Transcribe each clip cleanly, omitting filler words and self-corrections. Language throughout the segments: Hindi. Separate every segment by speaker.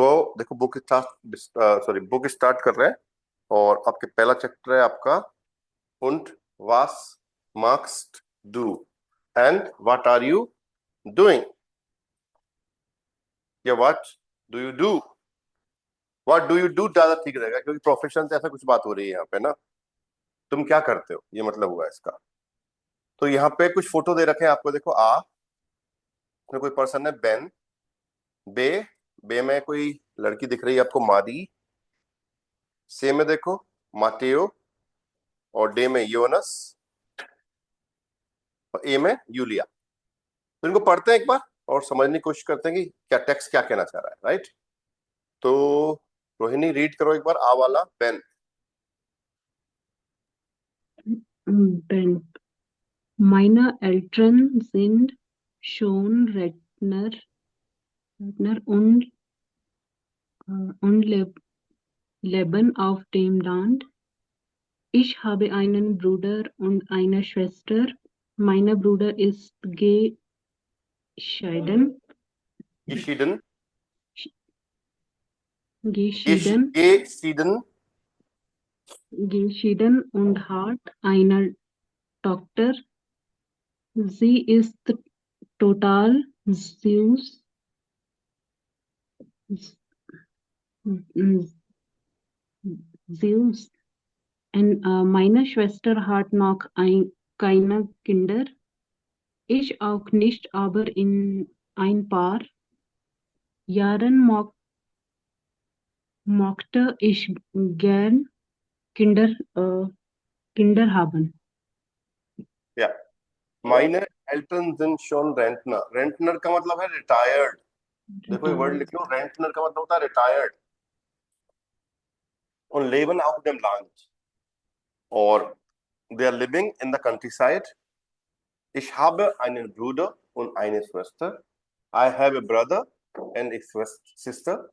Speaker 1: तो देखो बुक स्टार्ट कर रहे हैं और आपके पहला चैप्टर है आपका und was machst du and what are you doing या what do you do। what do you do ज्यादा ठीक रहेगा क्योंकि प्रोफेशन से ऐसा कुछ बात हो रही है यहाँ पे ना। तुम क्या करते हो ये मतलब हुआ इसका। तो यहाँ पे कुछ फोटो दे रखे हैं आपको, देखो इसमें कोई पर्सन है बेन, बे बे में कोई लड़की दिख रही है आपको मारी, से में देखो माटेओ, और डे में योनस, और ए में यूलिया। तो इनको पढ़ते हैं एक बार और समझने की कोशिश करते हैं कि क्या टेक्स्ट क्या कहना चाह रहा है, राइट। तो रोहिणी रीड करो एक बार आ वाला Ben.
Speaker 2: Ben. Meine Eltern sind schon Rentner und leben auf dem Land. Ich habe einen Bruder und eine Schwester. Mein Bruder ist geschieden,
Speaker 1: geschieden
Speaker 2: geschieden,
Speaker 1: geschieden
Speaker 2: geschieden und hat eine Tochter. Sie ist total süß. Süß. Und meine Schwester hat noch keine Kinder. Ich auch nicht, aber in ein paar Jahren mochte ich gern Kinder haben.
Speaker 1: या meine Eltern sind schon Rentner। रेंटनर का मतलब है रिटायर्ड। देखो ये वर्ड लिख लो, रेंटनर का मतलब होता है रिटायर्ड। और लेबन auf dem Land और they are living in the countryside। Ich habe einen Bruder und eine Schwester। I have a brother and a sister।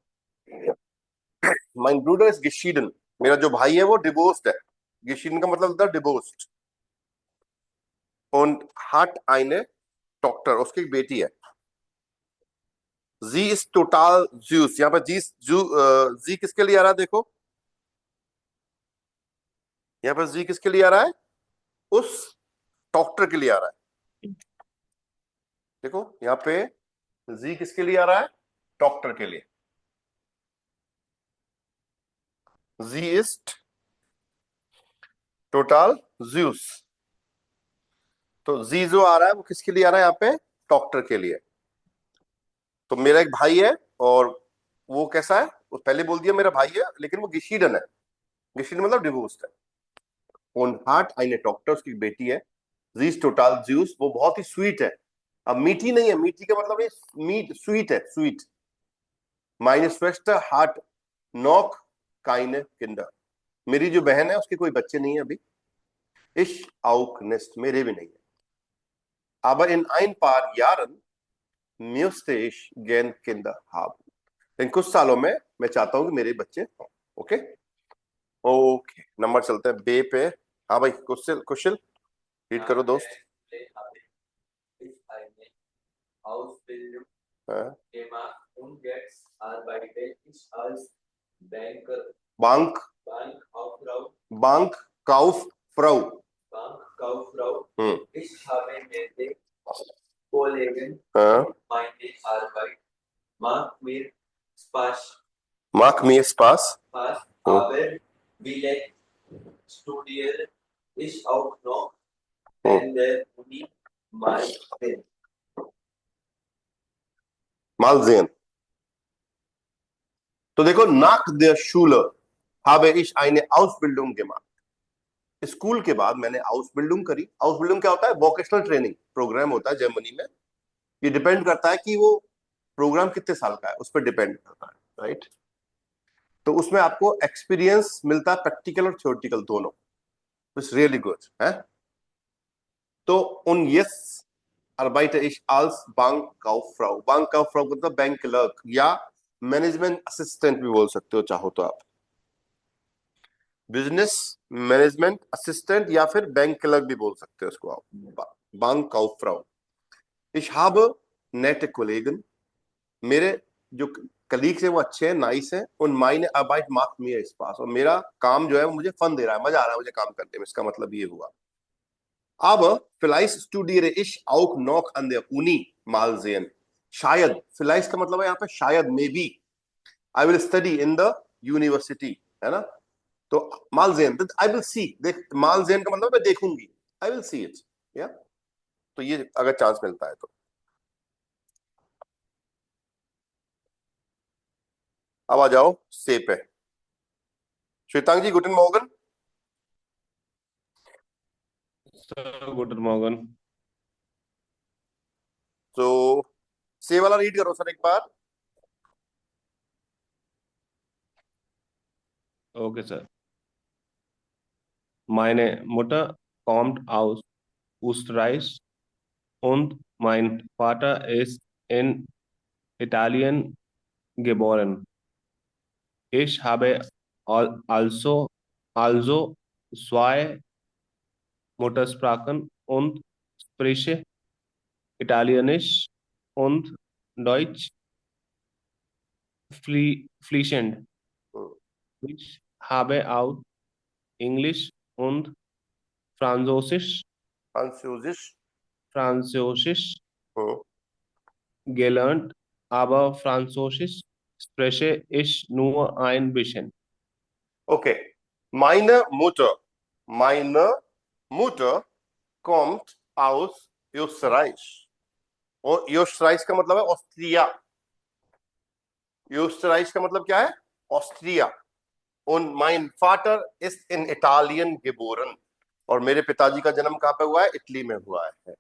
Speaker 1: Mein Bruder ist geschieden। मेरा जो भाई है वो डिवोर्स्ड है। geschieden का मतलब होता है divorced. und hat eine Tochter, उसकी एक बेटी है। जी इज टोटल ज्यूस, यहाँ पर जी किसके लिए आ रहा है देखो, यहाँ पर जी किसके लिए आ रहा है, उस डॉक्टर के लिए आ रहा है। देखो यहाँ पे जी किसके लिए आ रहा है, डॉक्टर के लिए। जी इज टोटल ज्यूस। तो जी जो आ रहा है वो किसके लिए आ रहा है यहाँ पे, डॉक्टर के लिए। तो मेरा एक भाई है और वो कैसा है, वो पहले बोल दिया मेरा भाई है लेकिन वो गिशीडन है। गिशीडन मतलब डिवोर्स्ड है। und hat eine Tochter, उसकी बेटी है। जी इज टोटल ज्यूस, वो बहुत ही स्वीट है। अब मीठी नहीं है, मीठी का मतलब है मीट, स्वीट है, sweet. meine Schwester hat noch keine Kinder। मेरी जो बहन है उसके कोई बच्चे नहीं है अभी। ich auch nicht, मेरे भी नहीं है। aber in ein paar Jahren müsste ich gern Kinder haben। इन कुछ सालों में मैं चाहता हूं कि मेरे बच्चे हों। ओके ओके, नंबर चलते हैं बे पे। हाँ भाई कुशल, कुशल रीड करो दोस्त। हाँ। Bank, Bankkauffrau।
Speaker 3: Ich habe nette Kollegen. Meine Arbeit macht mir Spaß.
Speaker 1: Macht mir Spaß।
Speaker 3: Aber vielleicht studiere ich auch noch an der Uni mal sehen।
Speaker 1: Mal sehen। तो देखो nach der Schule habe ich eine Ausbildung gemacht। School के बाद मैंने आउसबिल्डिंग करी। आउसबिल्डिंग क्या होता है, वोकेशनल ट्रेनिंग प्रोग्राम होता है जर्मनी में। ये डिपेंड करता है कि वो प्रोग्राम कितने साल का है, उस पर डिपेंड करता है, राइट। तो उसमें आपको एक्सपीरियंस मिलता है, प्रैक्टिकल और थ्योरेटिकल दोनों। इट्स रियली गुड है। तो उन yes arbeite ich als Bankkauffrau। Bankkauffrau मतलब बैंक क्लर्क या मैनेजमेंट असिस्टेंट भी बोल सकते हो चाहो तो आप। बिजनेस मैनेजमेंट असिस्टेंट या फिर बैंक क्लर्क भी बोल सकते हो उसको आप। Bankkauffrau। Ich habe nette Kollegen। मेरे जो कलीग्स है वो अच्छे हैं, नाइस है, उन माइने अबाइट मार्क मी स्पास, और मेरा काम जो है वो मुझे फन दे रहा है, मजा आ रहा है मुझे काम करने में, इसका मतलब ये हुआ. Aber vielleicht studiere ich auch noch an der Uni. Mal sehen. शायद, vielleicht का मतलब है यहाँ पे शायद, may be. I will study in the university, है ना. तो mal sehen, I will see. देख, mal sehen का मतलब मैं देखूंगी. I will see it. या तो ये अगर चांस मिलता है तो. अब आ जाओ से पे. श्वेतांग जी, गुटन मॉर्गन.
Speaker 4: Sir good Morgan.
Speaker 1: तो से वाला रीड करो सर एक बार.
Speaker 4: Okay, sir. Meine Mutter kommt aus Österreich und mein Vater ist in Italien geboren. Ich habe also zwei Muttersprachen und spreche Italienisch und Deutsch fließend. Ich habe auch Englisch und Französisch
Speaker 1: फ्रांसीसिश.
Speaker 4: gelernt, aber Französisch spreche ich nur ein bisschen.
Speaker 1: Okay. Meine Mutter kommt aus Österreich. और österreich का मतलब है ऑस्ट्रिया. österreich का मतलब क्या है? Austria. Und mein Vater ist in Italien geboren. और मेरे पिताजी का जन्म कहाँ पे हुआ है? इटली में हुआ है.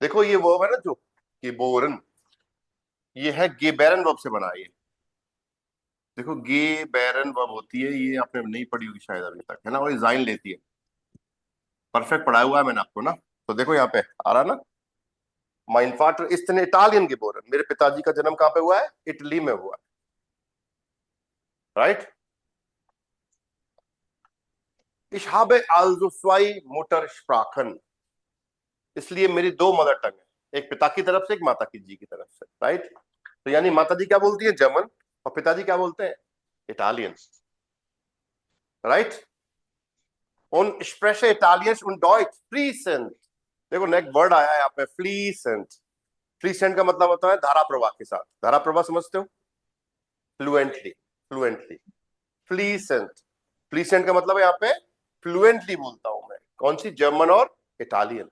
Speaker 1: देखो ये वर्ब है ना जो गेबोरन, ये है गेबेरन वर्ब से बना है. ये देखो गेबेरन वर्ब होती है, ये आपने नहीं पढ़ी होगी शायद अभी तक, है ना. और जाइन लेती है. परफेक्ट पढ़ाया हुआ है मैंने आपको ना. तो देखो यहाँ पे आ रहा ना, mein Vater ist in Italien geboren. मेरे पिताजी का जन्म कहाँ पे हुआ है? इटली में हुआ है. Right. Ich habe also zwei Muttersprachen. इसलिए मेरी दो मदर टंग है, एक पिता की तरफ से, एक माता की जी की तरफ से. राइट. तो यानी माता जी क्या बोलती है? जर्मन. और पिताजी क्या बोलते हैं? Italian. Right. Und ich spreche Italienisch und Deutsch fließend. देखो नेक्स्ट वर्ड आया है यहाँ पे, फ्लीसेंट. फ्लीसेंट का मतलब होता है धारा प्रवाह के साथ. धारा प्रवाह समझते हो? फ्लुएंटली. फ्लीसेंट. फ्लीसेंट का मतलब है यहाँ पे फ्लुएंटली बोलता हूं मैं. कौन सी? जर्मन और इटालियन.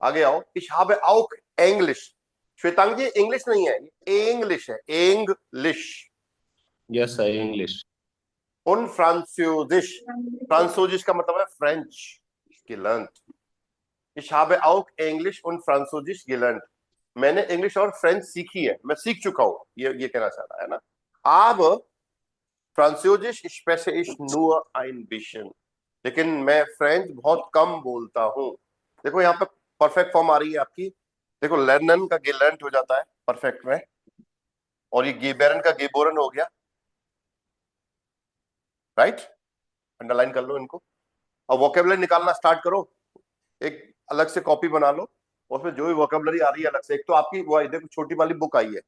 Speaker 1: आगे आओ. Ich habe auch Englisch. Shwetang ji, English नहीं है, इंग्लिश है. English.
Speaker 4: Yes, sir, English.
Speaker 1: Und Französisch. फ्रांसोजिश का मतलब है French. gelernt. Ich habe auch Englisch und Französisch gelernt. मैंने इंग्लिश और फ्रेंच सीखी है, मैं सीख चुका हूं, ये कहना चाह रहा है ना. Aber Französisch spreche ich nur ein bisschen. लेकिन मैं फ्रेंच बहुत कम बोलता हूं. देखो यहाँ पे परफेक्ट फॉर्म आ रही है आपकी. देखो लर्नन का गेलर्ट हो जाता है परफेक्ट में, और ये गेबेरन का गेबोरन हो गया. राइट. अंडरलाइन कर लो इनको. अब वोकेबुलरी निकालना स्टार्ट करो. एक अलग से कॉपी बना लो, उसमें जो भी वोकेबुलरी आ रही है अलग से. एक तो आपकी वो देखो छोटी वाली बुक आई है,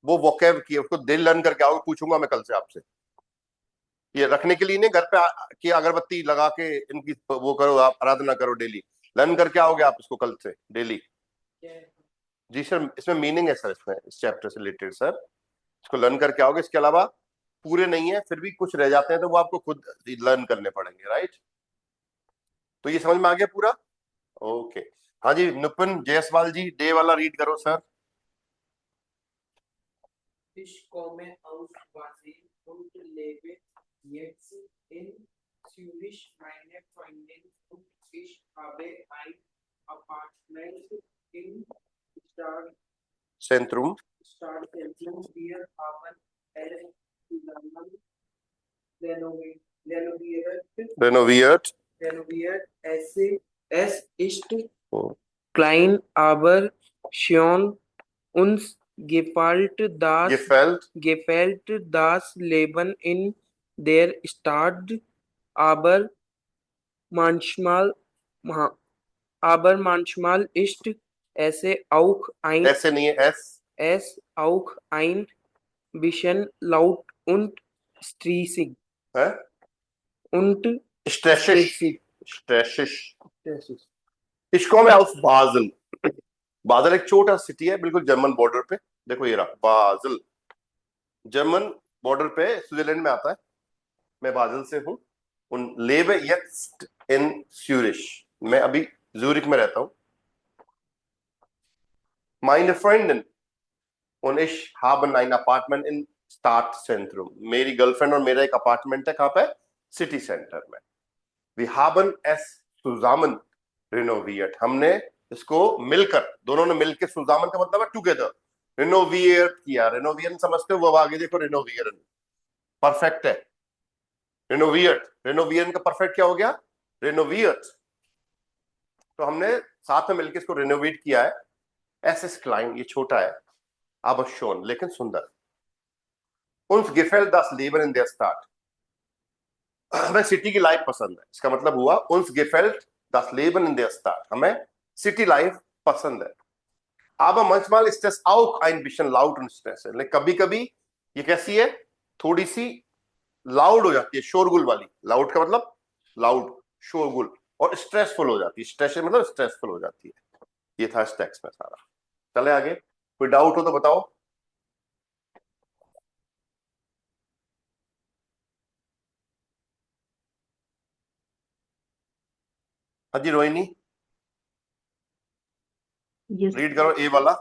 Speaker 1: वो वोकेब की है, उसको दिल लर्न करके आओगे. पूछूंगा मैं कल से आपसे. ये रखने के लिए नहीं, घर पे की अगरबत्ती लगा के इनकी वो करो, आप आराधना करो डेली. लर्न करके आओगे आप इसको कल से डेली. जी सर, इसमें मीनिंग है सर, इसमें इस चैप्टर से रिलेटेड सर. इसको लर्न करके आओगे. इसके अलावा पूरे नहीं है, फिर भी कुछ रह जाते हैं तो वो आपको खुद लर्न करने पड़ेंगे. राइट. तो ये समझ में आ गया पूरा? ओके. हाँ जी, नुपुन जायसवाल जी, डे वाला रीड करो sir.
Speaker 3: Ich komme aus Brasil und lebe jetzt in Zürich. Meine Freundin und ich haben ein Apartment in
Speaker 1: Zentrum.
Speaker 3: Stadtzentrum. Wir haben es zusammen renoviert. Es ist klein, aber schon uns gefällt das Leben in der Stadt, aber manchmal ist es auch
Speaker 1: ऐसे नहीं है,
Speaker 3: es auch ein bisschen laut und stressig.
Speaker 1: है
Speaker 3: Und
Speaker 1: स्ट्रेशिश
Speaker 3: stressig.
Speaker 1: स्ट्रेशिश
Speaker 3: Stressig.
Speaker 1: Ich komme aus बाजल। बाजल एक छोटा सिटी है बिल्कुल जर्मन बॉर्डर पे। देखो ये रहा बाजल, जर्मन बॉर्डर पे स्विट्जरलैंड में आता है। मैं बाजल से हूँ। उन लेबे jetzt in Zürich, मैं अभी ज्यूरिक में रहता हूँ। Meine Freundin und ich haben ein Apartment in Stadtzentrum, मेरी गर्लफ्रेंड और मेरा एक अपार्टमेंट है कहाँ पे? सिटी सेंटर में। Wir haben es zusammen renoviert, हमने इसको मिलकर, दोनों ने मिलकर, सुजामन का मतलब है टुगेदर, रिनोविएट किया। रिनोविएशन समझते हो? वो आगे देखो, रिनोविएशन परफेक्ट है। रिनोविएट, रिनोविएशन का परफेक्ट क्या हो गया? रिनोविएट। तो हमने साथ में मिलकर इसको रिनोवेट किया है। एसएस क्लाइन, ये छोटा है, aber schon, लेकिन सुंदर। uns gefällt das Leben in der Stadt, हमें सिटी की लाइफ पसंद है। इसका मतलब हुआ uns gefällt das Leben in der Stadt, हमें सिटी लाइफ पसंद है। aber manchmal ist es auch ein bisschen laut und stressig, लेकिन कभी कभी ये कैसी है? थोड़ी सी लाउड हो जाती है, शोरगुल वाली। लाउड का मतलब लाउड, शोरगुल, और स्ट्रेसफुल हो जाती है। स्ट्रेस मतलब स्ट्रेसफुल हो जाती है। ये था इस टेक्स्ट में सारा। चले आगे, कोई डाउट हो तो बताओ। हाँ जी रोहिणी,
Speaker 2: Yes.
Speaker 1: रीड करो ए वाला।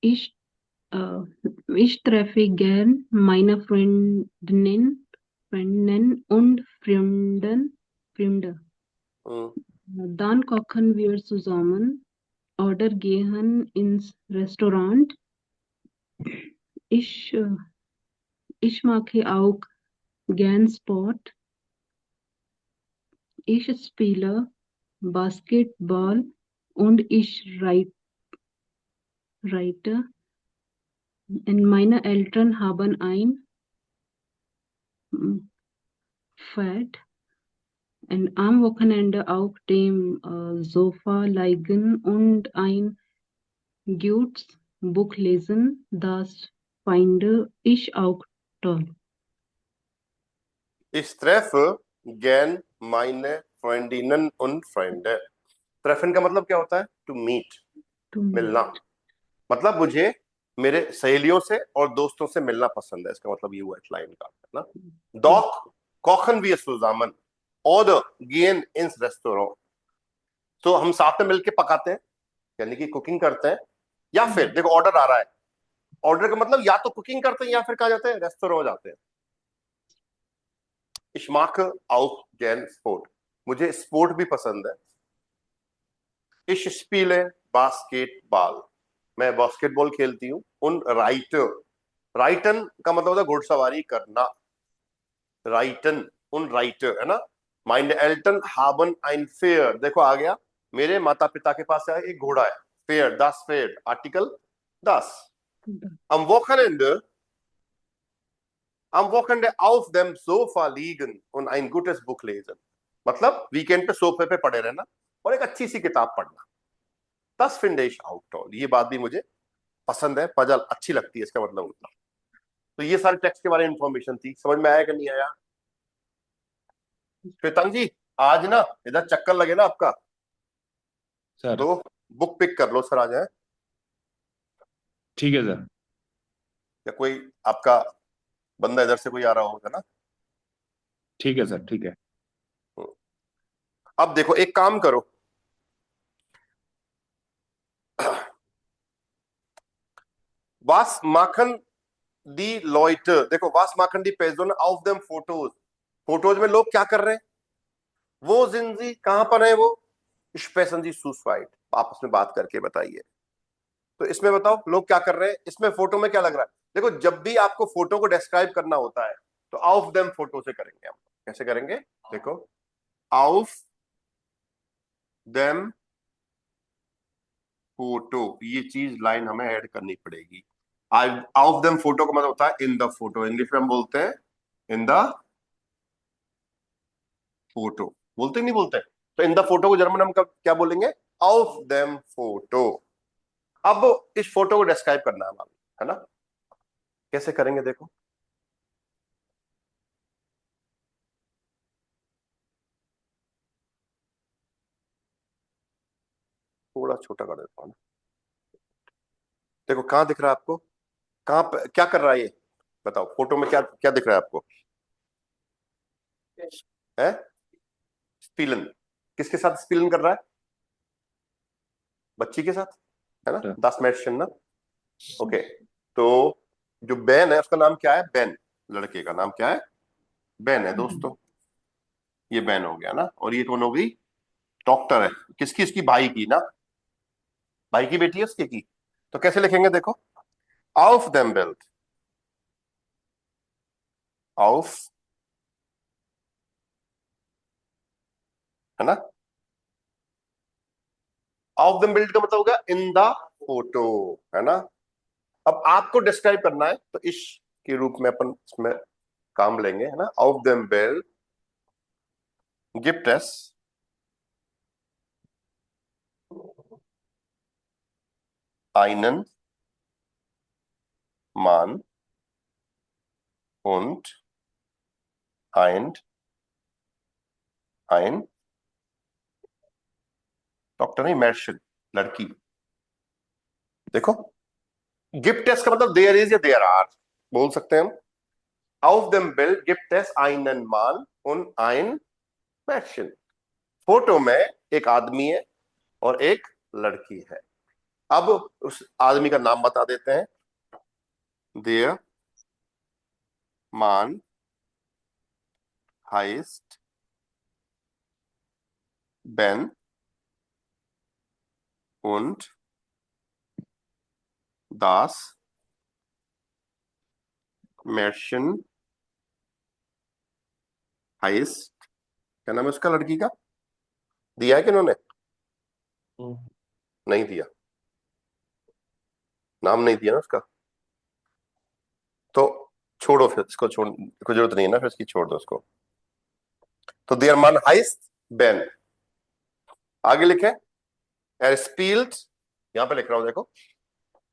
Speaker 2: Ich, ich treffe gern meine Freundinnen und Freunde. Dann kochen wir zusammen oder gehen ins Restaurant. Ich, ich mache auch gern Sport. Ich spiele Basketball und ich reite. Und meine Eltern haben ein Pferd. Und am Wochenende auf dem Sofa liegen und ein gutes Buch lesen. Das finde ich auch toll.
Speaker 1: Ich treffe gern meine Freundinnen und Freunde। ट्रेफन का मतलब क्या होता है? टू मीट,
Speaker 2: To
Speaker 1: मिलना। मतलब मुझे मेरे सहेलियों से और दोस्तों से मिलना पसंद है। इसका मतलब ये हुआ इस लाइन का, है ना। Doch kochen wir zusammen oder gehen ins Restaurant, तो हम साथ में मिलके पकाते हैं, यानी कि कुकिंग करते हैं। या फिर देखो ऑर्डर आ रहा है, ऑर्डर का मतलब या तो कुकिंग करते हैं या फिर कहा जाते हैं रेस्टोरेंट जाते हैं। Ich mag auch gern Sport, मुझे स्पोर्ट भी पसंद है। Ich spiele Basketball, मैं बास्केटबॉल खेलती हूँ। उन राइटर, राइटन का मतलब होता है घुड़सवारी करना। राइटन, उन राइटर, है ना। Meine Eltern haben ein Pferd, देखो आ गया, मेरे माता पिता के पास एक घोड़ा है। Pferd, das Pferd, article das। Am Wochenende auf dem Sofa liegen und ein gutes Buch lesen, मतलब वीकेंड पे सोफे पे पड़े रहना और एक अच्छी सी किताब पढ़ना। Das finde ich auch toll, ये बात भी मुझे पसंद है, पजल अच्छी लगती है, इसका मतलब होता। तो ये सारे टेक्स्ट के बारे में इंफॉर्मेशन थी। समझ में आया कि नहीं आया? श्वेतांग जी, आज ना इधर चक्कर लगे ना आपका,
Speaker 4: सर
Speaker 1: तो बुक पिक कर लो सर, आ जाए।
Speaker 4: ठीक है सर।
Speaker 1: या कोई आपका बंदा इधर से कोई आ रहा होगा ना।
Speaker 4: ठीक है सर, ठीक है।
Speaker 1: अब देखो एक काम करो, was machen die Leute, देखो was machen die Personen auf dem Fotos, photos में लोग क्या कर रहे हैं? वो जिंदगी कहां पर है? वो स्पेशन जी सुसाइड, आपस में बात करके बताइए। तो इसमें बताओ लोग क्या कर रहे हैं? इसमें फोटो में क्या लग रहा है? देखो जब भी आपको फोटो को डिस्क्राइब करना होता है तो ऑफ देम फोटो से करेंगे हम। कैसे करेंगे? देखो ऑफ देम फोटो, ये चीज लाइन हमें ऐड करनी पड़ेगी। ऑफ देम फोटो का मतलब होता है इन द फोटो, इंग्लिश में हम बोलते हैं इन द फोटो, बोलते नहीं बोलते? तो इन द फोटो को जर्मन हम क्या बोलेंगे? Of them photo. अब इस फोटो को डिस्क्राइब करना है हमारा, है ना? कैसे करेंगे देखो। थोड़ा छोटा कर देता हूं। देखो कहां दिख रहा है आपको? कहां पे क्या कर रहा है ये? बताओ फोटो में क्या क्या दिख रहा है आपको? है स्पीलन। किसके साथ स्पीलन कर रहा है? बच्ची के साथ, है ना? दास मैडशन ना। ओके, तो जो बेन है उसका नाम क्या है? बेन। लड़के का नाम क्या है? बेन है दोस्तों। ये बेन हो गया ना, और ये कौन हो गई? डॉक्टर है। किसकी? इसकी भाई की ना। भाई की बेटी है उसके की। तो कैसे लिखेंगे देखो। ऑफ देम बिल्ड, ऑफ, है ना? ऑफ देम बिल्ड का मतलब होगा इन द फोटो, है ना? अब आपको डिस्क्राइब करना है तो इस के रूप में अपन इसमें काम लेंगे, है ना? ऑफ देम बिल्ड गिफ्ट एस einen Mann und ein डॉक्टर नहीं, मैडशन, लड़की। देखो गिफ्ट टेस्ट का मतलब देयर इज या देयर आर बोल सकते हैं हम। ऑफ देम बिल्ड गिफ्ट टेस्ट einen Mann und ein Mädchen। Photo में एक आदमी है और एक लड़की है। अब उस आदमी का नाम बता देते हैं। देयर मान हाइस्ट बेन und das Mädchen हाइस्ट। क्या नाम है उसका लड़की का? दिया है कि उन्होंने? नहीं दिया, नाम नहीं दिया ना उसका। तो छोड़ो फिर इसको, छोड़ कोई जरूरत नहीं है ना फिर इसकी, छोड़ दो उसको। तो देयर मान हाइस्ट बेन। आगे लिखे एर स्पील्ड, यहां पे लिख रहा हूं देखो।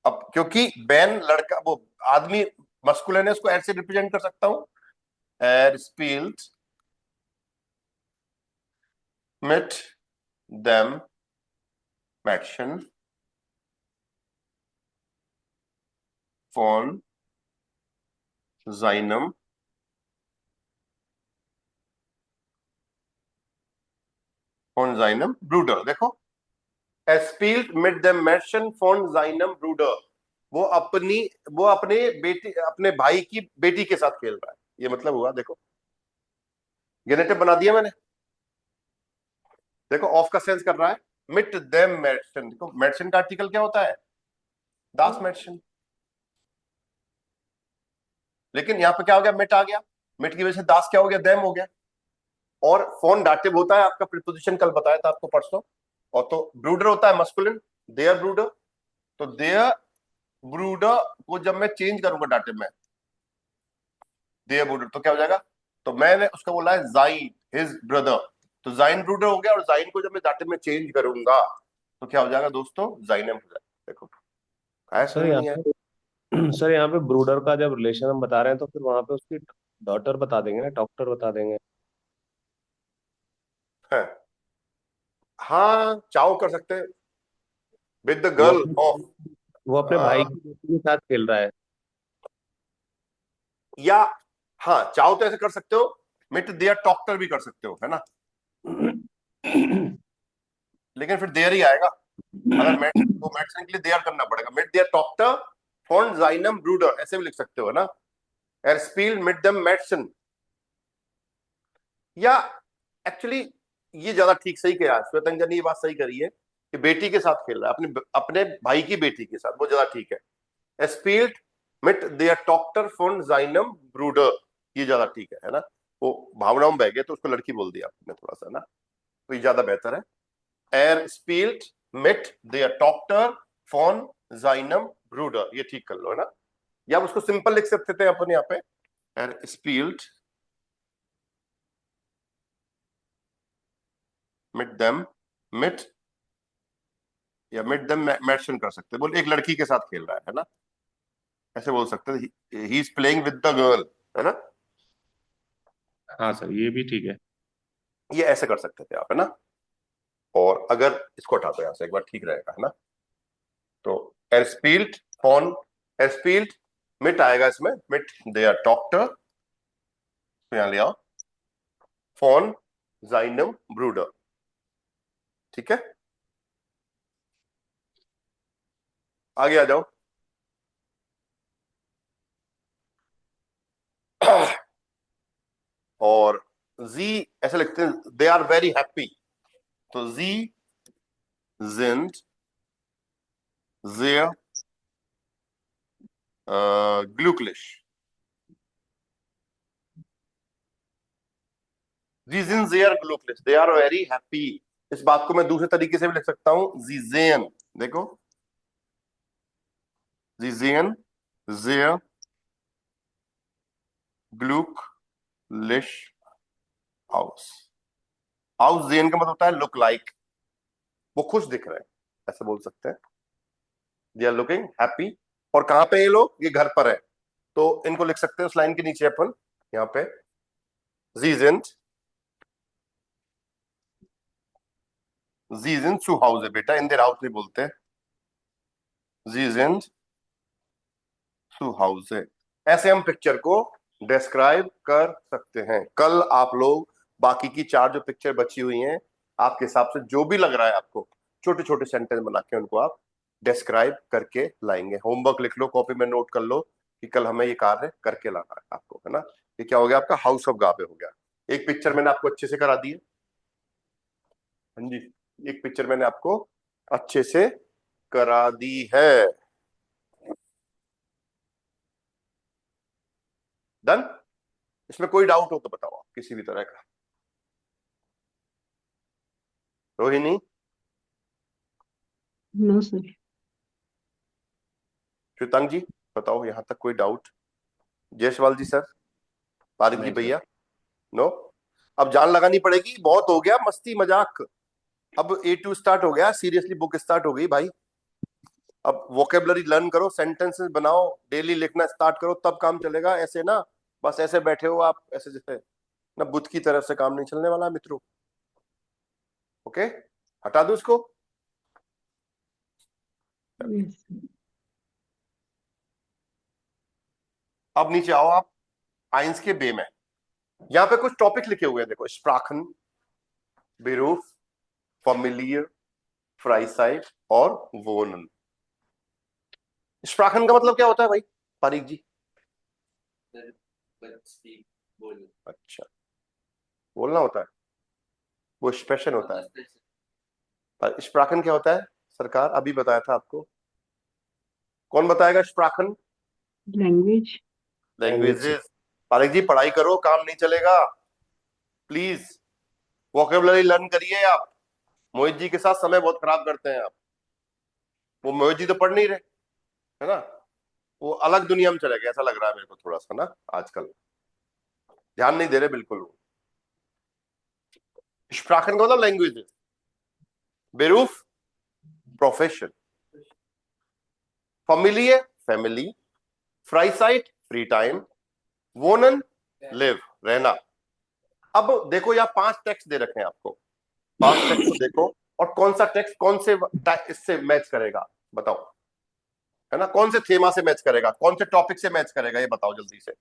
Speaker 1: अब क्योंकि बेन लड़का, वो आदमी मस्कुलिन है, उसको एर से रिप्रेजेंट कर सकता हूं। एर स्पील्ड मिट देम मैक्शन फोन जाइनम फोन जाइनम ब्रूडर। देखो एस्पील्ड मिट देम मैक्शन फोन जाइनम ब्रूडर। वो अपनी, वो अपने बेटी, अपने भाई की बेटी के साथ खेल रहा है, ये मतलब हुआ। देखो गेनेटिव बना दिया मैंने। देखो ऑफ का सेंस कर रहा है मिट देम मेडिसिन। देखो मेडिसिन का आर्टिकल क्या होता है? दास मेडिसिन। लेकिन यहां पे क्या हो गया? मिट आ गया। मिट की वजह से दास क्या हो गया? देम हो गया। और फोन डाटिव होता है आपका, प्रीपोजिशन कल बताया था आपको परसों। और तो ब्रूडर होता है मस्कुलिन, देयर ब्रूडर। तो देयर ब्रूडर को जब मैं चेंज करूंगा डाटिव में, देयर ब्रूडर, तो क्या हो जाएगा? तो मैंने उसका बोला है जाइन हिज ब्रदर, तो जाइन ब्रूडर हो गया। और जाइन को जब मैं डाटिव में चेंज करूंगा तो क्या हो जाएगा दोस्तों? जाइनम हो जाएगा। देखो आया
Speaker 4: सर
Speaker 1: समझ में
Speaker 4: यहाँ
Speaker 1: नहीं आया?
Speaker 4: पे सर यहाँ पे ब्रूडर का जब रिलेशन हम बता रहे हैं तो फिर वहां पे उसकी डॉटर बता देंगे ना, डॉक्टर बता देंगे।
Speaker 1: है हाँ, चाव कर सकते हैं विद द
Speaker 4: वो
Speaker 1: गर्ल
Speaker 4: अपने
Speaker 1: ऑफ।
Speaker 4: वो अपने भाई की बेटी के साथ खेल रहा है।
Speaker 1: या हाँ, चाहो तो ऐसे कर सकते हो, मिट देयर डॉक्टर भी कर सकते हो, है ना? लेकिन फिर देयर ही आएगा। अगर मैट को मैट्सन के लिए देयर करना पड़ेगा। मिट देयर डॉक्टर फॉन जाइनम ब्रूडर ऐसे भी लिख सकते हो, है ना? एर स्पील मिट देम मैट्सन। या एक्चुअली ये ज्यादा ठीक, सही किया श्वेतंजन ने, ये बात सही करी है कि बेटी के साथ खेल रहा है, अपने अपने भाई की बेटी के साथ, वो ज्यादा ठीक है। एस्पील्ड मिट देयर डॉक्टर फॉन जाइनम ब्रूडर, ये ज्यादा ठीक है ना? वो भावनाओं में बह गए तो उसको लड़की बोल दिया आपने थोड़ा सा ना, तो ये ज्यादा बेहतर है। एर स्पील्ड मिट देयर डॉक्टर फॉन जाइनम ब्रूडर, ये ठीक कर लो, है ना? या आप उसको सिंपल लिख सकते थे अपन यहाँ पे, एर स्पील्ड मिट देम मिट या मिट देम मेंशन कर सकते हैं, बोल एक लड़की के साथ खेल रहा है ना, ऐसे बोल सकते हैं he is playing with the girl, है ना,
Speaker 4: हाँ सर, ये भी ठीक है।
Speaker 1: ये ऐसे कर सकते थे आप, है ना। और अगर इसको हटा दो यहां से एक बार, ठीक रहेगा, है ना। तो एरस्पील्ट फॉन, एरस्पील्ट मिट आएगा इसमें, मिट देयर डॉक्टर, तो यहां ले आओ फॉन जाइनम ब्रूडर, ठीक है। आगे आ जाओ। और जी ऐसे लिखते हैं, दे आर वेरी हैप्पी, तो जी जिंद sehr glücklich, sie sind sehr glücklich, they are very happy। इस बात को मैं दूसरे तरीके से भी लिख सकता हूं, sie sehen, देखो sie sehen sehr glücklich aus, aus sehen का मतलब होता है लुक लाइक, वो खुश दिख रहे हैं, ऐसे बोल सकते हैं, they are looking happy। और कहां पे ये लोग, ये घर पर है, तो इनको लिख सकते हैं उस लाइन के नीचे अपन, यहाँ पे sie sind, sie sind zu Hause, बेटा in their house नहीं बोलते, sie sind zu Hause, ऐसे हम पिक्चर को डिस्क्राइब कर सकते हैं। कल आप लोग बाकी की 4 जो पिक्चर बची हुई हैं, आपके हिसाब से जो भी लग रहा है आपको, छोटे छोटे सेंटेंस बना के उनको आप डिस्क्राइब करके लाएंगे। होमवर्क लिख लो, कॉपी में नोट कर लो कि कल हमें ये कार्य करके लाना है आपको, है ना। ये क्या हो गया आपका, हाउस ऑफ गाबे हो गया। एक पिक्चर मैंने आपको अच्छे से करा दी है, हाँ जी, एक पिक्चर मैंने आपको अच्छे से करा दी है, डन। इसमें कोई डाउट हो तो बताओ आप, किसी भी तरह का। Rohini,
Speaker 2: No, sir.
Speaker 1: श्वेतांग जी बताओ, यहां तक कोई डाउट। जयसवाल जी सर, पारिक जी
Speaker 4: नहीं सर।
Speaker 1: भैया, नो। अब जान लगानी पड़ेगी, बहुत हो गया मस्ती मजाक, अब A2 स्टार्ट हो गया, सीरियसली बुक स्टार्ट हो गई भाई। अब वोकेबलरी लर्न करो, सेंटेंसेस बनाओ, डेली लिखना स्टार्ट करो, तब काम चलेगा। ऐसे ना बस ऐसे बैठे हो आप, ऐसे जैसे ना, बुद्ध की तरफ से काम नहीं चलने वाला मित्रों। ओके, हटा दो इसको।
Speaker 2: Yes, sir.
Speaker 1: अब नीचे आओ आप, आइंस के बे में, यहाँ पे कुछ टॉपिक लिखे हुए हैं, देखो, स्प्राखन, बेरूफ, फॉर्मिलियर, फ्राइसाइट और वोनन। स्प्राखन का मतलब क्या होता है भाई, पारिक जी। अच्छा, बोलना होता है, वो एक्सप्रेशन होता है। पर स्प्राखन क्या होता है सरकार, अभी बताया था आपको, कौन बताएगा स्प्राखन।
Speaker 2: Language.
Speaker 1: लैंग्वेजेस। पारिक जी पढ़ाई करो, काम नहीं चलेगा, प्लीज वोकेबलरी लर्न करिए आप। मोहित जी के साथ समय बहुत खराब करते हैं आप, वो मोहित जी तो पढ़ नहीं रहे, है ना, वो अलग दुनिया में चले गए, ऐसा लग रहा है मेरे को थोड़ा सा ना, आजकल ध्यान नहीं दे रहे बिल्कुल वो। स्प्राखन का मतलब लैंग्वेजेस, बेरूफ प्रोफेशन, फैमिली फैमिली, फ्राइसाइट फ्री टाइम, वोनन लिव रहना। अब देखो यहाँ 5 टेक्स्ट दे रखे हैं आपको, 5 टेक्स्ट को देखो, और कौन सा टेक्स्ट कौन से इससे मैच करेगा बताओ, है ना, कौन से थेमा से मैच करेगा, कौन से टॉपिक से मैच करेगा, ये बताओ जल्दी से।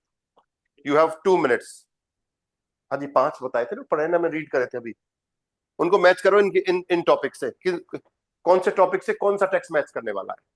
Speaker 1: You have 2 minutes. हाँ जी, 5 बताए थे ना, पढ़े ना, मैं रीड करे थे अभी, उनको मैच करो इनके इन टॉपिक से कि कौन से टॉपिक से कौन सा टेक्स्ट मैच करने वाला है।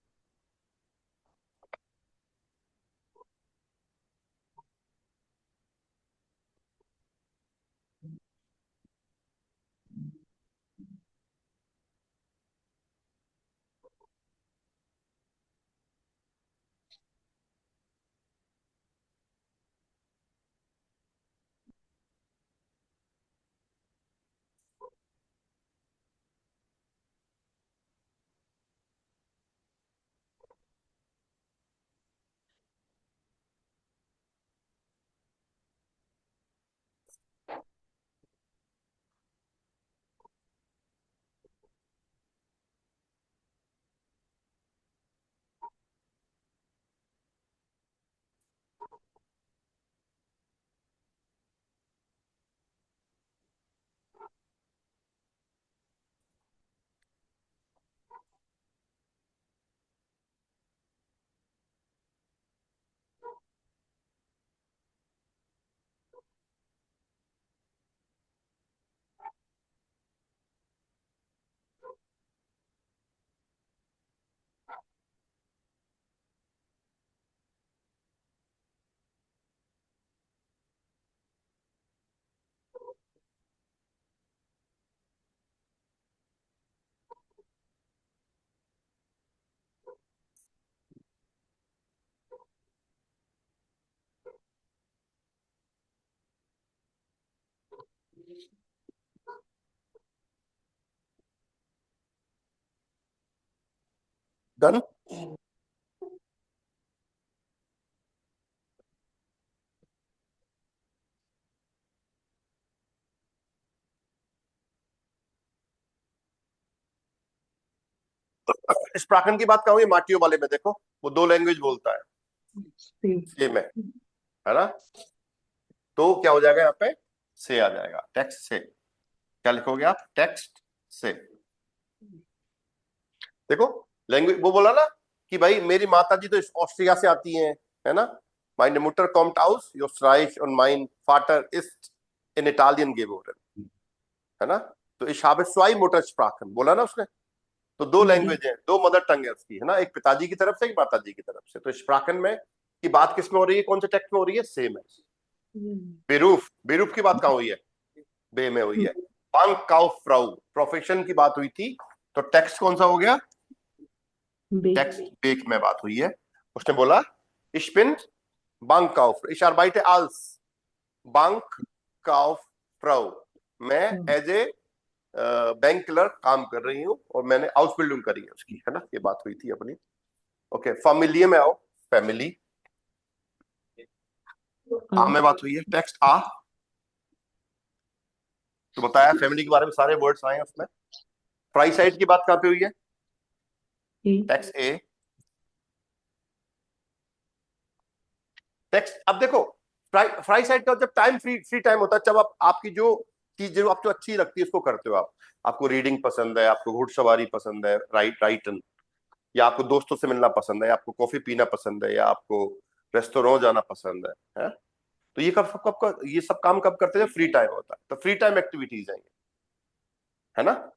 Speaker 1: डन। इस प्राखंड की बात कहूँ, माटियों वाले में देखो वो दो लैंग्वेज बोलता है,
Speaker 2: से
Speaker 1: सेम है ना। तो क्या हो जाएगा यहाँ पे, से आ जाएगा, टेक्स्ट से। क्या लिखोगे आप, टेक्स्ट से। देखो लैंग्वेज वो बोला ना कि भाई मेरी माता जी तो ऑस्ट्रिया से आती हैं, है ना। Meine Mutter kommt aus Österreich und mein Vater ist in Italien geboren, है ना। तो ich habe zwei Muttersprachen बोला ना उसने। तो दो लैंग्वेज है, दो मदर टंग है उसकी, है ना, एक पिताजी की तरफ से, एक माता जी की तरफ से। तो स्प्राकन में की बात किस में हो रही है, कौन से टेक्स्ट में हो रही है, सेम है। बेरूफ, बेरूफ की बात कहाँ हुई है, बे में हुई है। bank Kauffrau, प्रोफेशन की बात हुई थी, तो टेक्स्ट कौन सा हो गया, टेक्स्ट बेक में बात हुई है। उसने बोला ich bin Bankkauffrau, ich arbeite als Bankkauffrau, मैं एज ए बैंक क्लर्क काम कर रही हूँ, और मैंने हाउस बिल्डिंग करी है उसकी, है ना। ये बात हुई थी अपनी। ओके, फैमिली में आओ, फैमिली आ में बात हुई है, टेक्स्ट आ। तो बताया फैमिली के बारे में सारे वर्ड्स आए हैं उसमें। फ्राई साइड की बात कहाँ पे हुई है, टेक्स्ट ए। टेक्स्ट, अब देखो फ्राई साइड का जब टाइम फ्री फ्री टाइम होता है, जब आप आपकी जो चीज जो आपको अच्छी लगती है उसको करते हो आप। आपको रीडिंग पसंद है, आपको घुड़सवारी पसंद है, राइटन, या आपको दोस्तों से मिलना पसंद है, या आपको कॉफी पीना पसंद है, या आपको रेस्टोरेंट जाना पसंद है। तो ये कब कब ये सब काम कब करते हैं, फ्री टाइम होता है। तो फ्री टाइम एक्टिविटीज है ये, है ना।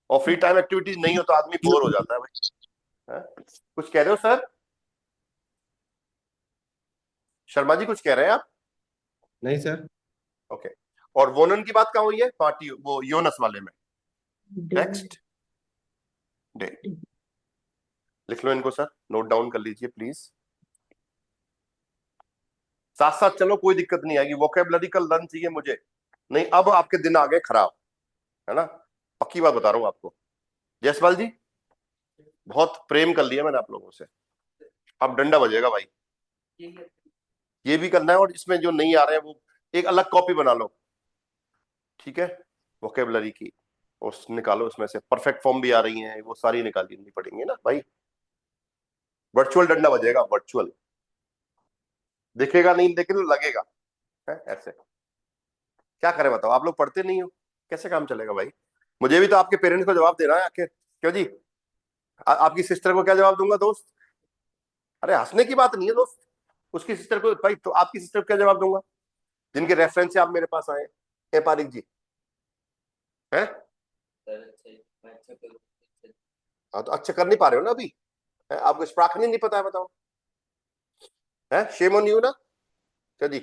Speaker 1: और फ्री टाइम एक्टिविटीज नहीं हो तो आदमी बोर हो जाता है भाई, है? कुछ कह रहे हो सर, शर्मा जी कुछ कह रहे हैं आप।
Speaker 4: नहीं सर।
Speaker 1: ओके, और वोनन की बात कहाँ हुई है, पार्टी वो योनस वाले में, नेक्स्ट डे। लिख लो इनको सर, नोट डाउन कर लीजिए प्लीज, साथ साथ चलो, कोई दिक्कत नहीं आएगी। वोकेबलरी का लर्न चाहिए मुझे, नहीं अब आपके दिन आ गए खराब, है ना, पक्की बात बता रहा हूं आपको। जयसवाल जी, बहुत प्रेम कर लिया मैंने आप लोगों से, अब डंडा बजेगा भाई। ये भी करना है, और इसमें जो नहीं आ रहे हैं वो एक अलग कॉपी बना लो, ठीक है, वोकेबलरी की, उस निकालो, उसमें से परफेक्ट फॉर्म भी आ रही हैं, वो सारी निकालनी पड़ेंगी ना भाई। वर्चुअल डंडा बजेगा, वर्चुअल, दिखेगा नहीं लेकिन लगेगा, है ऐसे। क्या करें बताओ, आप लोग पढ़ते नहीं हो, कैसे काम चलेगा भाई। मुझे भी तो आपके पेरेंट्स को जवाब देना है आखिर, क्यों जी। आपकी सिस्टर को क्या जवाब दूंगा दोस्त, अरे हंसने की बात नहीं है दोस्त, उसकी सिस्टर को भाई, तो आपकी सिस्टर को क्या जवाब दूंगा, जिनके रेफरेंस से आप मेरे पास आए, ए पारिक जी, है। हाँ तो अच्छा कर नहीं पा रहे हो ना अभी, है? आपको स्प्राखनी नहीं पता है, बताओ, है शेम ऑन यू ना। क्या जी,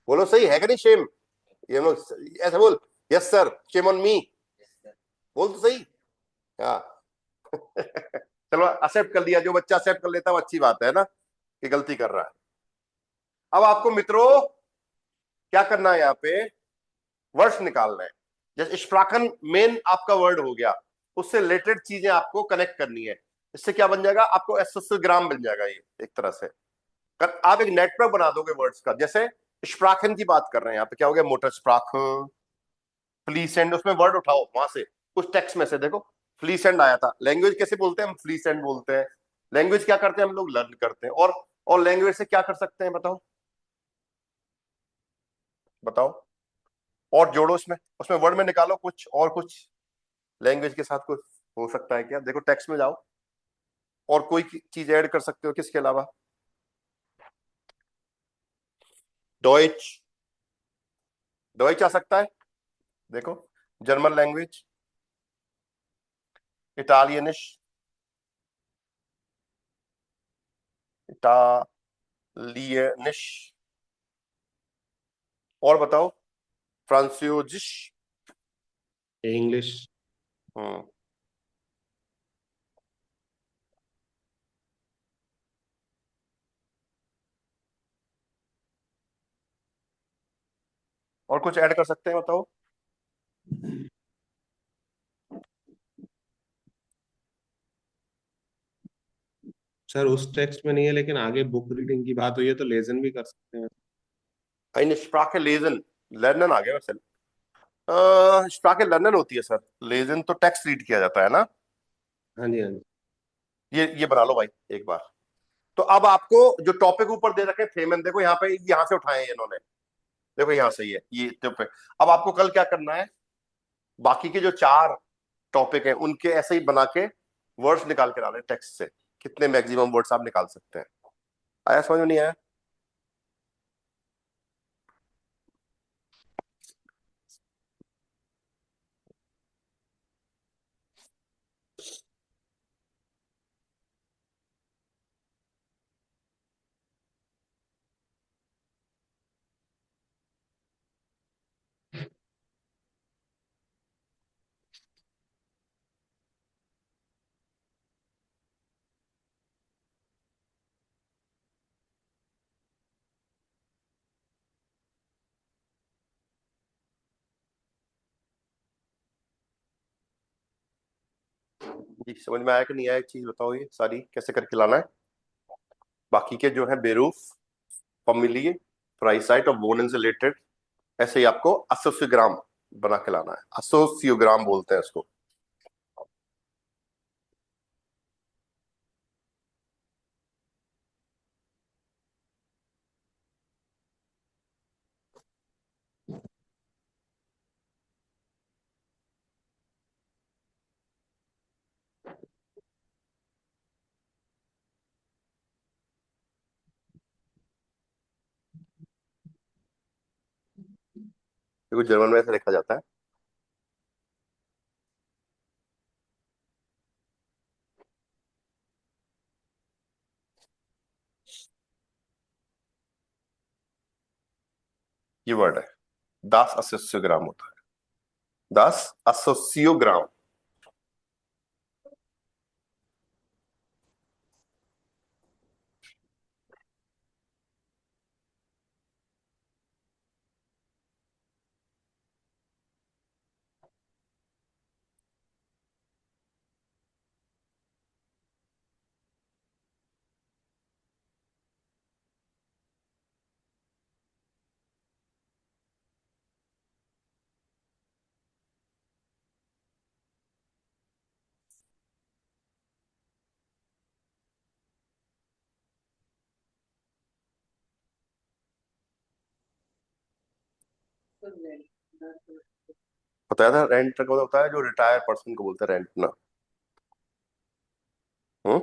Speaker 1: बोलो सही है कि नहीं शेम, ये लोग ऐसे बोल, yes sir shame on me, बोल तो सही, हाँ। चलो एक्सेप्ट कर लिया, जो बच्चा एक्सेप्ट कर लेता है वो अच्छी बात है ना, कि गलती कर रहा है। अब आपको मित्रों क्या करना है, यहाँ पे वर्ड्स निकालना है। जैसे स्प्राखन मेन आपका वर्ड हो गया, उससे रिलेटेड चीजें आपको कनेक्ट करनी है। इससे क्या बन जाएगा, आपको एसोसियोग्राम बन जाएगा ये एक तरह से। आप एक नेटवर्क बना दोगे वर्ड्स का। जैसे स्प्राखन की बात कर रहे हैं यहाँ पे, क्या हो गया, मोटर स्प्राख, फ्लीसेंड, उसमें वर्ड उठाओ वहां से, कुछ टेक्स्ट में से देखो, फ्लीसेंड आया था। लैंग्वेज कैसे बोलते हैं हम, फ्लीसेंड बोलते हैं। लैंग्वेज क्या करते हैं हम लोग, लर्न करते हैं। और लैंग्वेज से क्या कर सकते हैं बताओ, बताओ, और जोड़ो इसमें, उसमें वर्ड में निकालो कुछ और, कुछ लैंग्वेज के साथ कुछ हो सकता है क्या, देखो टेक्स्ट में जाओ, और कोई चीज ऐड कर सकते हो किसके अलावा, डॉइच, डॉइच आ सकता है, देखो, जर्मन लैंग्वेज, इटालियनिश, इटालियनिश, और बताओ, फ्रांसियोजिश,
Speaker 4: इंग्लिश।
Speaker 1: हम्म, और कुछ ऐड कर सकते हैं बताओ।
Speaker 4: सर उस टेक्स्ट में नहीं है, लेकिन आगे बुक रीडिंग की बात हुई है तो लेजन भी कर सकते हैं।
Speaker 1: eine Sprache lesen, लर्नन आ गया वैसे। Sprache लर्नन होती है सर, लेजन तो टेक्स्ट रीड किया जाता है ना।
Speaker 4: हाँ जी, हाँ जी।
Speaker 1: ये बना लो भाई एक बार। तो अब आपको जो टॉपिक ऊपर दे रखे थे, मैंने देखो यहाँ पे, यहाँ से उठाए हैं इन्होंने, देखो यहाँ से ही है ये टॉपिक। अब आपको कल क्या करना है, बाकी के जो 4 टॉपिक हैं उनके ऐसे ही बना के वर्ड्स निकाल के डालें टेक्स्ट से, कितने मैक्सिमम वर्ड्स आप निकाल सकते हैं। आया समझ में नहीं आया? जी समझ में आया कि नहीं आया? एक चीज बताओ, ये सारी कैसे करके लाना है? बाकी के जो है बेरूफ, फमिली, प्राइसाइट और वोनेन से रिलेटेड, ऐसे ही आपको एसोसियोग्राम बना के लाना है। एसोसियोग्राम बोलते हैं इसको। देखो जर्मन में ऐसे लिखा जाता है। ये वर्ड है, दास एसोसियोग्राम होता है, दास एसोसियोग्राम। बताया था रेंट का मतलब होता है जो रिटायर पर्सन को बोलते हैं रेंट ना। हम्म।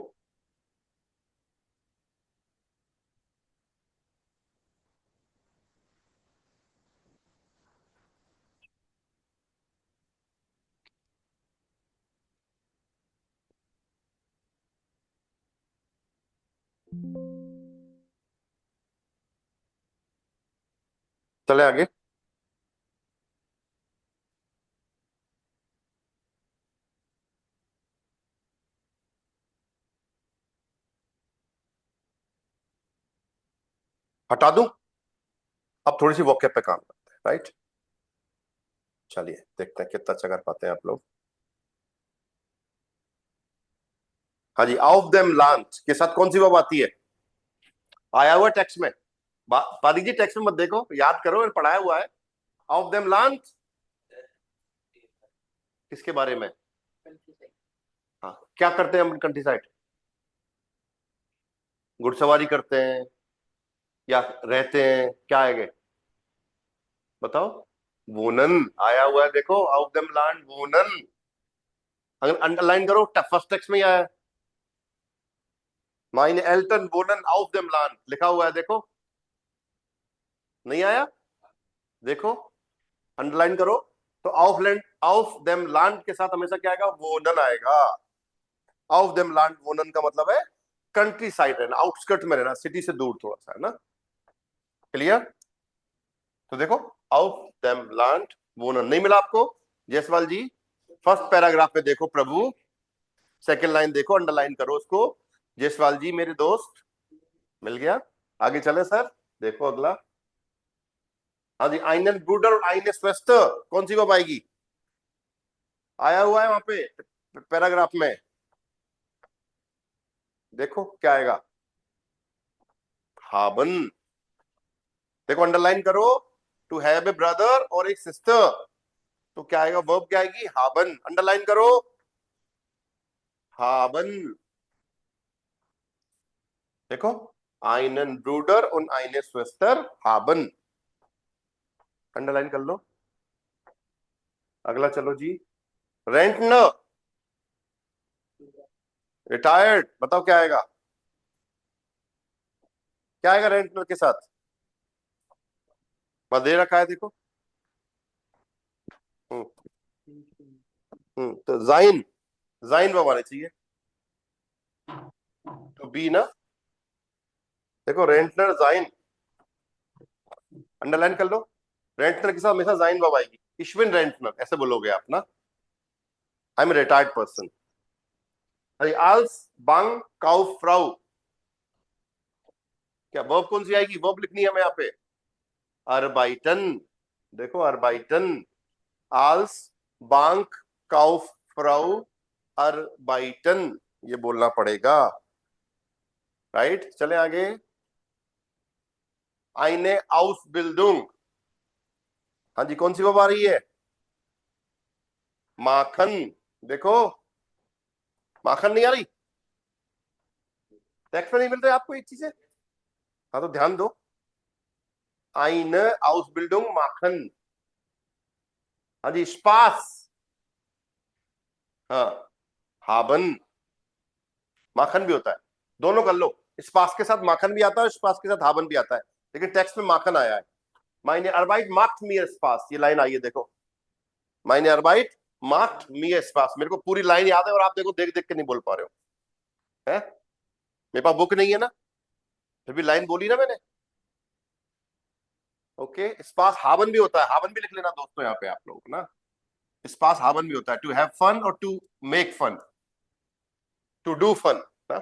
Speaker 1: चले आगे। हटा दूं? अब थोड़ी सी वॉकअप पे काम करते हैं, राइट? चलिए देखते हैं कितना अच्छा कर पाते हैं आप लोग। हाँ जी, ऑफ देम लॉन्च के साथ कौन सी वर्ब आती है? आया हुआ टेक्स्ट में। पादी जी टेक्स्ट में मत देखो, याद करो, मैंने पढ़ाया हुआ है। ऑफ देम लॉन्च किसके बारे में? हाँ, क्या करते हैं हम कंट्री साइड? घुड़सवारी करते हैं या रहते हैं, क्या आएगा बताओ? वोनन आया हुआ है, देखो ऑफ देम लैंड वोनन। अगर अंडरलाइन करो, फर्स्ट टेक्स्ट में ही आया है। माइन एल्टन वोनन ऑफ देम लैंड लिखा हुआ है, देखो। नहीं आया? देखो, अंडरलाइन करो। तो ऑफ लैंड, ऑफ देम लैंड के साथ हमेशा क्या आएगा? वोनन आएगा। ऑफ देम लैंड वोनन का मतलब है कंट्री साइड रहना, आउटस्कर्ट में रहना, सिटी से दूर थोड़ा सा, है ना? क्लियर? तो देखो, ऑफ देम लैंड वोनन नहीं मिला आपको जयसवाल जी? फर्स्ट पैराग्राफ पे देखो प्रभु, सेकंड लाइन देखो, अंडरलाइन करो उसको। जयसवाल जी मेरे दोस्त, मिल गया। आगे चले सर, देखो अगला। हाँ जी, आइनन ब्रूडर और आइनेस वेस्टर कौन सी वर्ब आएगी? आया हुआ है वहां पे पैराग्राफ में। देखो क्या आएगा, हाबन। देखो अंडरलाइन करो, टू हैव ए ब्रदर और एक सिस्टर, तो क्या आएगा, वर्ब क्या आएगी, हाबन। अंडरलाइन करो, हाबन। देखो, einen Bruder und eine Schwester haben। Underline कर लो। अगला चलो जी, रेंटनर, रिटायर्ड। बताओ क्या आएगा, क्या आएगा रेंटनर के साथ, मैं दे रखा है देखो। तो जाइन, जाइन वर्ब आने चाहिए, तो बी ना। देखो रेंटनर जाइन, अंडरलाइन कर लो। रेंटनर के साथ हमेशा जाइन वर्ब आएगी। इश्विन रेंटनर ऐसे बोलोगे आप ना, I am retired person. als Bankkauffrau, क्या वर्ब कौन सी आएगी, वर्ब लिखनी है हमें यहाँ पे, arbeiten। देखो arbeiten, als Bankkauffrau arbeiten, ये बोलना पड़ेगा, राइट। चले आगे, eine Ausbildung, हाँ जी कौन सी वर्ब आ रही है, माखन। देखो माखन नहीं आ रही, टेक्स्ट में नहीं मिल रही आपको ये चीजें, हाँ तो ध्यान दो, eine Ausbildung machen। हाँ जी स्पास, हाँ haben, माखन भी होता है, दोनों कर लो, स्पास के साथ माखन भी आता है, स्पास के साथ haben भी आता है, लेकिन टेक्स्ट में माखन आया है। meine Arbeit macht mir Spaß, ये लाइन आई है देखो, meine Arbeit macht mir Spaß। मेरे को पूरी लाइन याद है और आप देखो देख देख के नहीं बोल पा रहे हो, है मेरे पास बुक नहीं है ना, फिर भी लाइन बोली ना मैंने। ओके, स्पास हावन भी होता है, हावन भी लिख लेना दोस्तों यहाँ पे आप लोग ना, स्पास हावन भी होता है, टू हैव फन और to make fun, to do fun ना।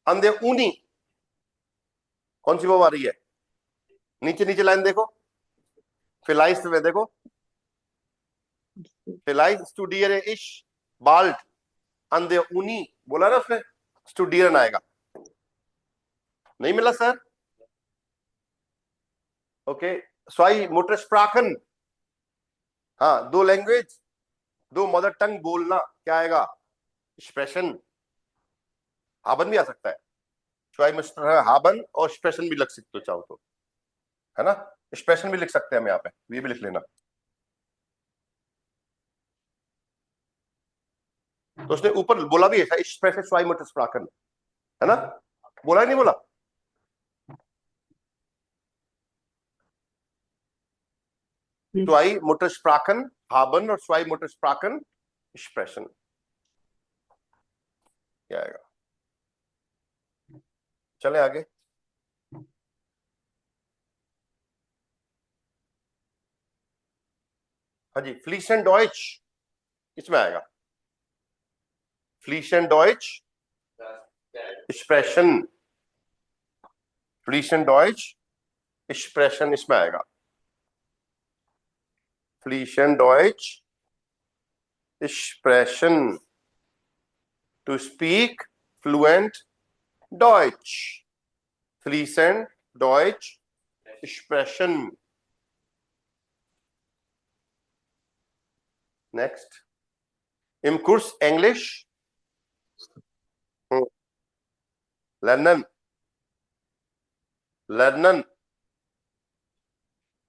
Speaker 1: अंधे ऊनी, कौन सी वो आ रही है, नीचे नीचे लाइन देखो, फिलाइस में देखो, फिलाइस स्टूडियर इश बाल्ट, अंधे ऊनी बोला ना उसने, स्टूडियरन आएगा, नहीं मिला सर। ओके, स्वाई मोटर स्प्राखन, हाँ दो लैंग्वेज, दो मदर टंग बोलना, क्या आएगा, एक्सप्रेशन। हाबन भी आ सकता है, स्वाई मिस्टर हाबन और एक्सप्रेशन भी लग सकते हो चाहो तो, है ना, एक्सप्रेशन भी लिख सकते हैं हम यहाँ पे, ये भी लिख लेना। तो उसने ऊपर बोला भी है एक्सप्रेशन स्वाई मोटर स्प्राखन, है ना, बोला ही नहीं बोला,
Speaker 2: Yes.
Speaker 1: स्वाई मोटर स्प्राखन हाबन और स्वाई मोटर स्प्राखन एक्सप्रेशन, क्या आएगा। चले आगे, हाँ जी फ्लीशन डॉइच, इसमें आएगा फ्लीशन डॉइच एक्सप्रेशन, फ्लीशन डॉइच एक्सप्रेशन इसमें आएगा, फ्लीशन डॉइच एक्सप्रेशन, टू स्पीक फ्लुएंट डॉइच, फ्लीशन डॉइच expression. Next, im Kurs Englisch lernen, lernen।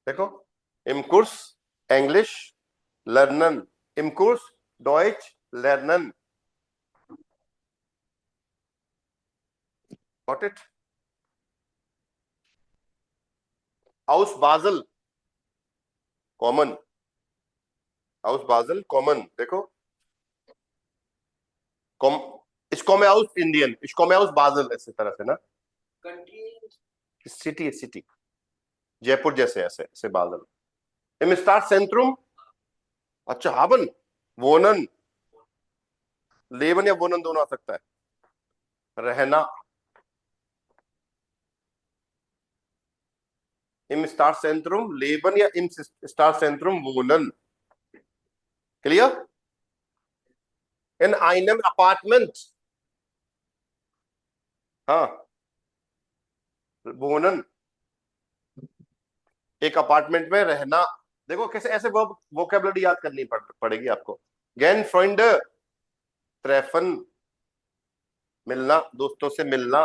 Speaker 1: देखो, im Kurs English lernen, im Kurs Deutsch lernen, got it। aus Basel common, aus Basel common, देखो कॉम, इसको मैं aus इंडियन, इसको मैं aus Basel, ऐसे तरह से ना, सिटी है सिटी, जयपुर जैसे ऐसे ऐसे बादल। im Stadtzentrum, अच्छा haben, wohnen, लेवन या वोनन दोनों आ सकता है, रहना, Im Stadtzentrum leben या im Stadtzentrum wohnen? Clear? In einem Apartment. हाँ, wohnen, एक अपार्टमेंट में रहना। देखो कैसे ऐसे वोकैबुलरी याद करनी पड़ेगी आपको। गैन फ्रेंड, ट्रेफन, मिलना, दोस्तों से मिलना।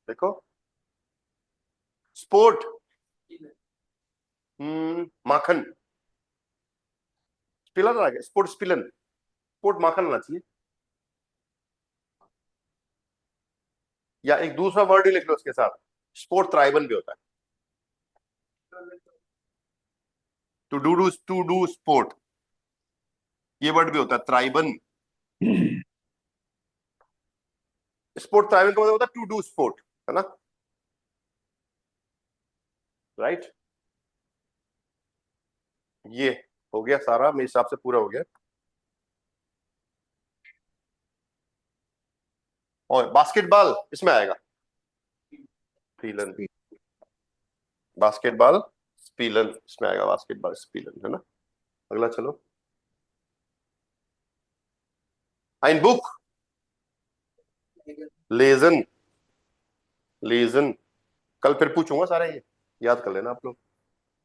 Speaker 1: देखो स्पोर्ट, माखन, स्पिलन आ गया, स्पोर्ट स्पिलन, स्पोर्ट माखन आना चाहिए। या एक दूसरा वर्ड ही लिख लो उसके साथ, स्पोर्ट ट्राइबन भी होता है। टू डू स्पोर्ट, ये वर्ड भी होता है ट्राइबन। स्पोर्ट ट्राइबन का मतलब होता है टू डू स्पोर्ट, है ना, राइट। ये हो गया सारा, मेरे हिसाब से पूरा हो गया। और बास्केटबॉल इसमें आएगा, स्पीलन, बास्केटबॉल स्पीलन इसमें आएगा, बास्केटबॉल स्पीलन, है ना। अगला चलो, ein Buch, लेजन, लेजन, कल फिर पूछूंगा सारे, ये याद कर लेना आप लोग।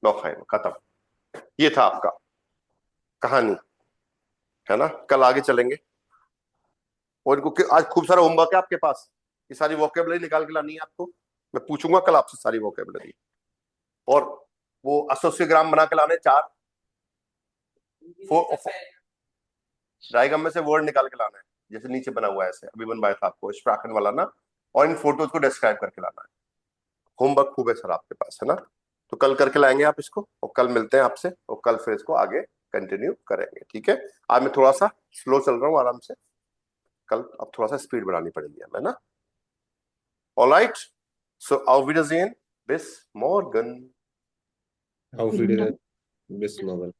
Speaker 1: नौखाइन खत्म, ये था आपका कहानी, है ना। कल आगे चलेंगे, और इनको आज खूब सारा होमवर्क है आपके पास, ये सारी वोकैबुलरी निकाल के लानी है आपको। मैं पूछूंगा कल आपसे सारी वोकैबुलरी, और वो एसोसियोग्राम बना के लाने 4 डायग्राम में से वर्ड निकाल के लाना है, जैसे नीचे बना हुआ है ऐसे अभी बनवाया था आपको स्प्राकन वाला ना, और इन फोटोज को डिस्क्राइब करके लाना है। होमवर्क खूब है सर आपके पास, है ना। तो कल करके लाएंगे आप इसको, और कल मिलते हैं आपसे, और कल फिर इसको आगे कंटिन्यू करेंगे, ठीक है। आज मैं थोड़ा सा स्लो चल रहा हूँ, आराम से, कल अब थोड़ा सा स्पीड बढ़ानी पड़ेगी हमें ना। ऑलराइट, सो auf Wiedersehen, bis morgen.
Speaker 4: Auf Wiedersehen, bis morgen.